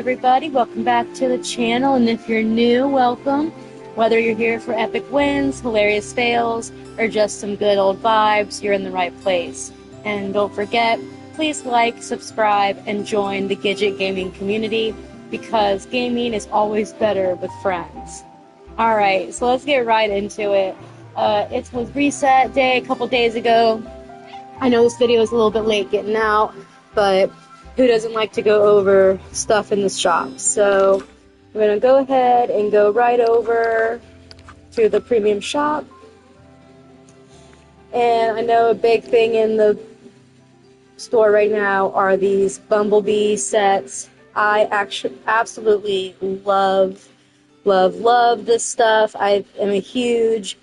Everybody, welcome back to the channel, and if you're new, welcome. Whether you're here for epic wins, hilarious fails, or just some good old vibes, you're in the right place. And don't forget, please like, subscribe, and join the Gidget Gaming community, because gaming is always better with friends. Alright, so let's get right into it. It was reset day a couple days ago. I know this video is a little bit late getting out, but who doesn't like to go over stuff in the shop? So we're going to go ahead and go right over to the premium shop. And I know a big thing in the store right now are these Bumblebee sets. I actually absolutely love this stuff. I am a huge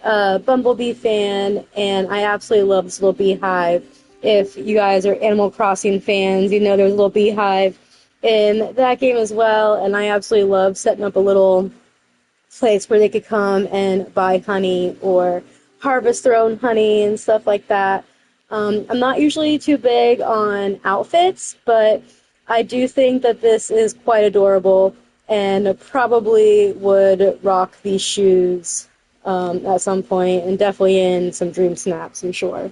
Bumblebee fan, and I absolutely love this little beehive. If you guys are Animal Crossing fans, you know there's a little beehive in that game as well, and I absolutely love setting up a little place where they could come and buy honey or harvest their own honey and stuff like that. I'm not usually too big on outfits, but I do think that this is quite adorable and probably would rock these shoes at some point, and definitely in some Dream Snaps, I'm sure.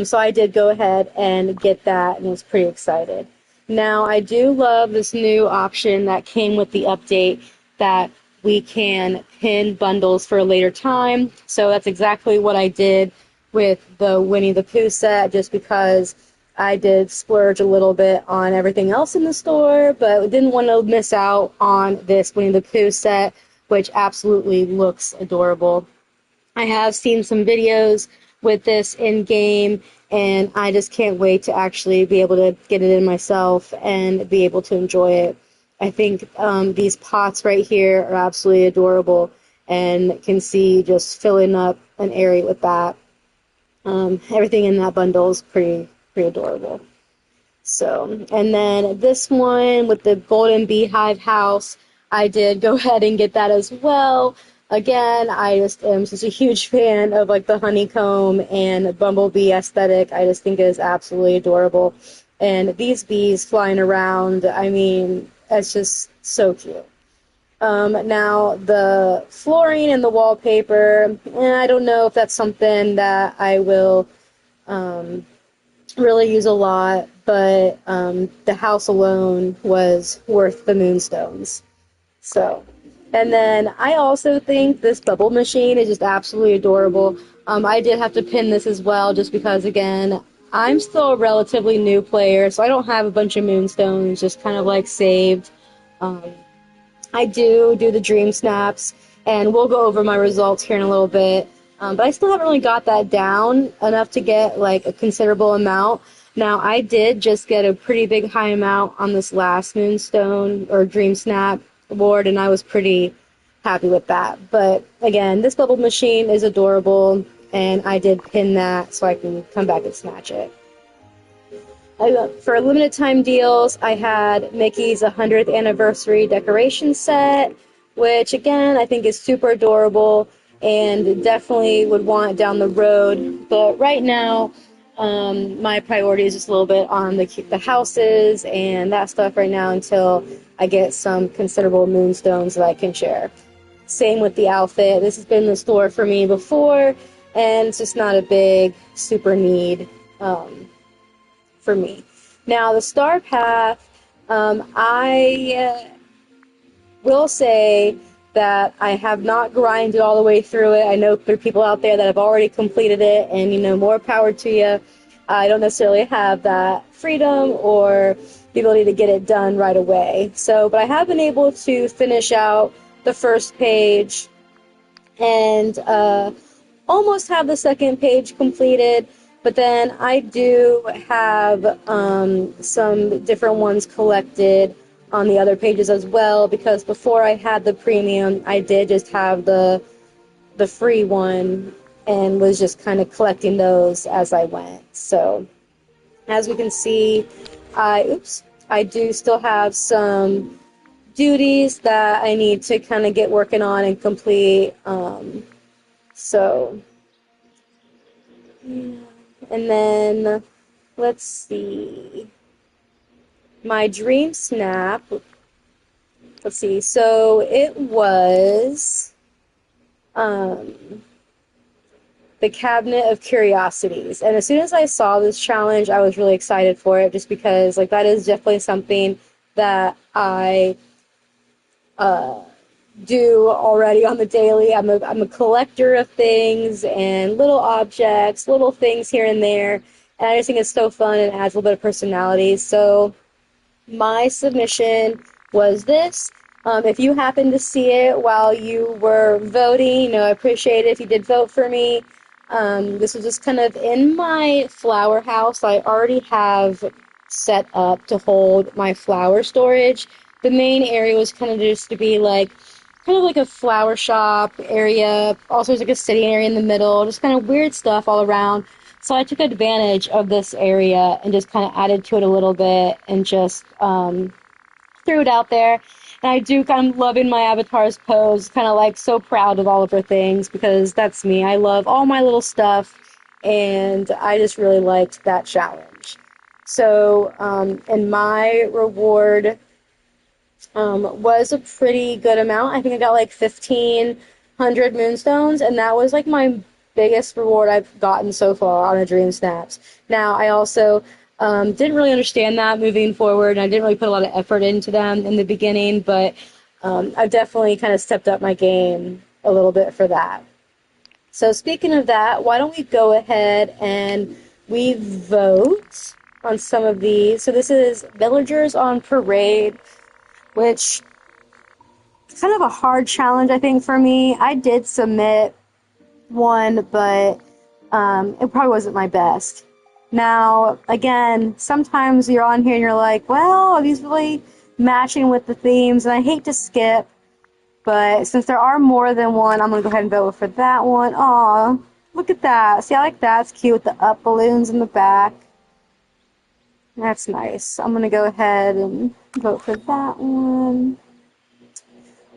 So I did go ahead and get that and was pretty excited. Now, I do love this new option that came with the update that we can pin bundles for a later time. So that's exactly what I did with the Winnie the Pooh set, just because I did splurge a little bit on everything else in the store, but didn't want to miss out on this Winnie the Pooh set, which absolutely looks adorable. I have seen some videos with this in game, and I just can't wait to actually be able to get it in myself and be able to enjoy it. I think these pots right here are absolutely adorable, and can see just filling up an area with that. Everything in that bundle is pretty adorable. So, and then this one with the golden beehive house, I did go ahead and get that as well. Again, I just am such a huge fan of like the honeycomb and bumblebee aesthetic. I just think it is absolutely adorable. And these bees flying around, I mean, it's just so cute. Now, the flooring and the wallpaper, I don't know if that's something that I will really use a lot, but the house alone was worth the moonstones. So, and then I also think this bubble machine is just absolutely adorable. I did have to pin this as well, just because, again, I'm still a relatively new player, so I don't have a bunch of moonstones just kind of like saved. I do the dream snaps, and we'll go over my results here in a little bit. But I still haven't really got that down enough to get like a considerable amount. Now, I did just get a pretty big high amount on this last Moonstone or Dream Snap award, and I was pretty happy with that. But again, this bubble machine is adorable, and I did pin that so I can come back and snatch it. For limited time deals, I had Mickey's 100th anniversary decoration set, which again I think is super adorable and definitely would want down the road. But right now, my priority is just a little bit on the houses and that stuff right now until I get some considerable moonstones that I can share. Same with the outfit. This has been in the store for me before, and it's just not a big super need for me. Now, the STARPATH, I will say that I have not grinded all the way through it. I know there are people out there that have already completed it, and, you know, more power to you. I don't necessarily have that freedom or the ability to get it done right away. So, but I have been able to finish out the first page and almost have the second page completed. But then I do have some different ones collected on the other pages as well, because before I had the premium, I did just have the free one and was just kind of collecting those as I went. So as we can see, I do still have some duties that I need to kind of get working on and complete. So yeah. And then let's see. my dream snap, let's see, so it was the Cabinet of Curiosities. And as soon as I saw this challenge, I was really excited for it just because, like, that is definitely something that I do already on the daily. I'm a collector of things and little objects, little things here and there. And I just think it's so fun and adds a little bit of personality. So my submission was this. If you happen to see it while you were voting, you know, I appreciate it if you did vote for me. This was just kind of in my flower house. I already have set up to hold my flower storage. The main area was kind of just to be like, kind of like a flower shop area. Also, there's like a sitting area in the middle, just kind of weird stuff all around. So I took advantage of this area and just kind of added to it a little bit and just threw it out there. And I'm loving my avatar's pose, kind of like so proud of all of her things because that's me. I love all my little stuff and I just really liked that challenge. So, and my reward was a pretty good amount. I think I got like 1,500 moonstones, and that was like my biggest reward I've gotten so far on a Dream Snaps. Now, I also didn't really understand that moving forward, and I didn't really put a lot of effort into them in the beginning, but I've definitely kind of stepped up my game a little bit for that. So speaking of that, why don't we go ahead and we vote on some of these. So this is Villagers on Parade, which is kind of a hard challenge, I think, for me. I did submit one, but it probably wasn't my best. Now, again, sometimes you're on here and you're like, well, are these really matching with the themes? And I hate to skip, but since there are more than one, I'm going to go ahead and vote for that one. Aw, look at that. See, I like that. It's cute with the up balloons in the back. That's nice. I'm going to go ahead and vote for that one.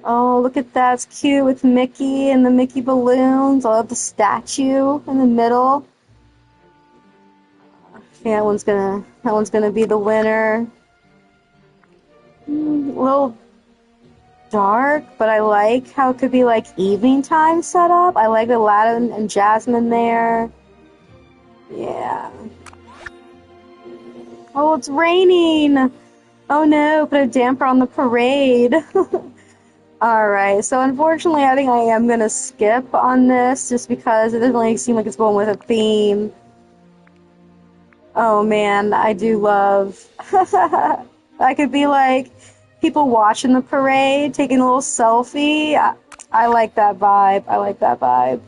Oh, look at that. It's cute with Mickey and the Mickey balloons. I love the statue in the middle. Yeah, that one's gonna be the winner. A little dark, but I like how it could be like evening time set up. I like Aladdin and Jasmine there. Yeah. Oh, it's raining. Oh no, put a damper on the parade. Alright, so unfortunately I think I am going to skip on this just because it doesn't really seem like it's going with a theme. Oh man, I do love... I could be like people watching the parade, taking a little selfie. I like that vibe. I like that vibe.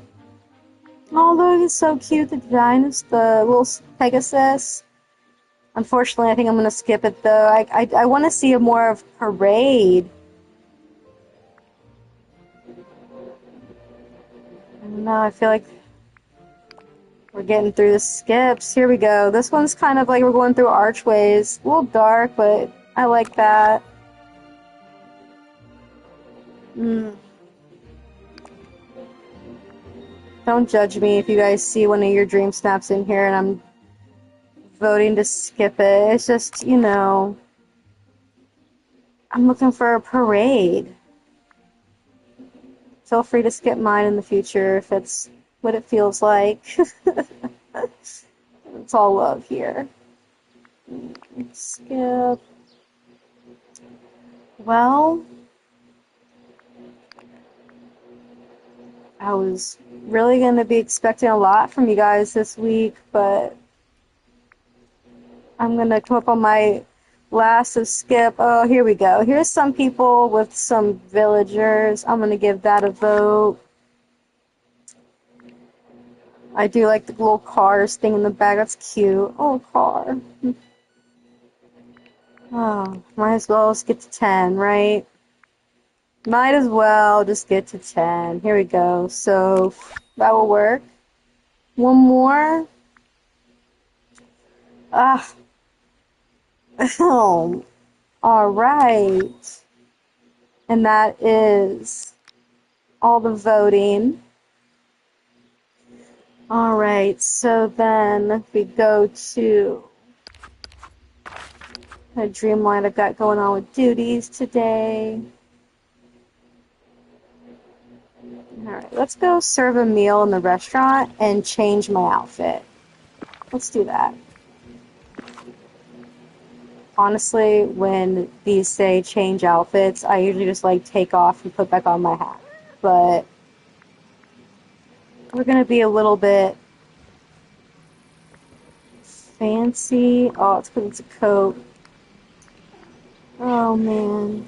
Oh look, it's so cute, the little Pegasus. Unfortunately, I think I'm going to skip it though. I want to see a more of parade. No, I feel like we're getting through the skips. Here we go. This one's kind of like we're going through archways. A little dark, but I like that. Don't judge me if you guys see one of your dream snaps in here and I'm voting to skip it. It's just, you know, I'm looking for a parade. Feel free to skip mine in the future if it's what it feels like. It's all love here. Skip. Well, I was really going to be expecting a lot from you guys this week, but I'm going to come up on my last of skip. Oh, here we go. Here's some people with some villagers. I'm going to give that a vote. I do like the little cars thing in the back. That's cute. Oh, car. Oh, might as well just get to 10, right? Might as well just get to 10. Here we go. So that will work. One more. Ah. Oh. All right. And that is all the voting. All right. So then we go to A Dreamlight I've got going on with duties today. Alright, let's go serve a meal in the restaurant and change my outfit. Let's do that. Honestly, when these say change outfits, I usually just like take off and put back on my hat. But we're gonna be a little bit fancy. Oh, it's because it's a coat. Oh man.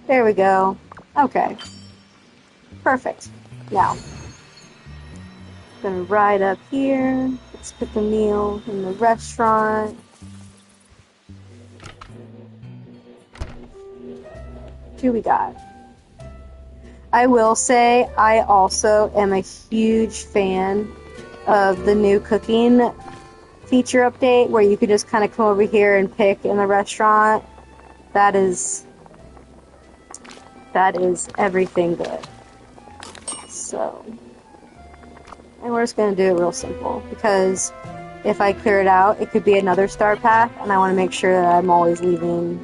There we go. Okay. Perfect. Now, gonna ride up here. Let's put the meal in the restaurant. Who we got? I will say I also am a huge fan of the new cooking feature update where you could just kind of come over here and pick in the restaurant. That is everything good. So, and we're just going to do it real simple because if I clear it out, it could be another STARPATH, and I want to make sure that I'm always leaving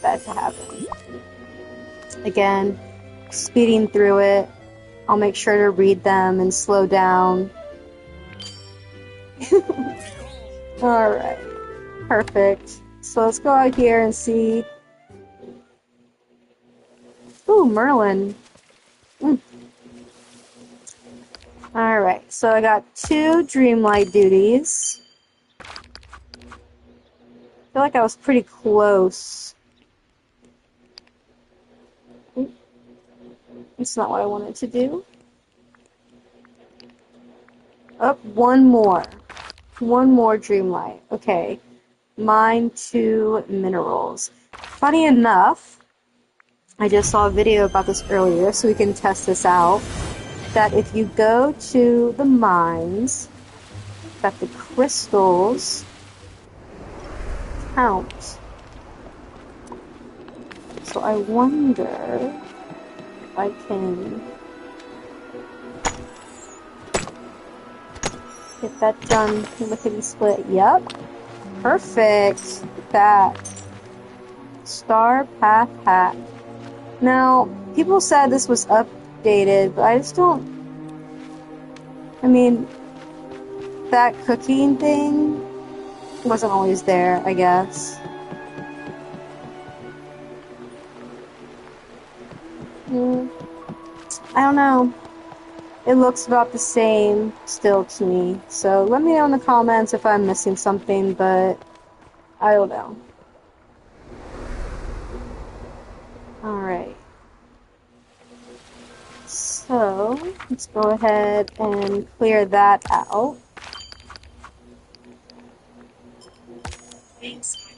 that to happen. Again, speeding through it, I'll make sure to read them and slow down. Alright, perfect. So let's go out here and see. Ooh, Merlin. Alright, so I got 2 Dreamlight duties. I feel like I was pretty close. It's not what I wanted to do. Oh, one more. One more Dreamlight. Okay. Mine 2 minerals. Funny enough, I just saw a video about this earlier, so we can test this out. That if you go to the mines, that the crystals count. So I wonder if I can get that done lickety split. Yep. Perfect. Look at that. STARPATH hat. Now, people said this was updated, but I just don't. I mean, that cooking thing wasn't always there, I guess. I don't know. It looks about the same still to me. So let me know in the comments if I'm missing something, but I don't know. Alright. So, let's go ahead and clear that out. Thanks.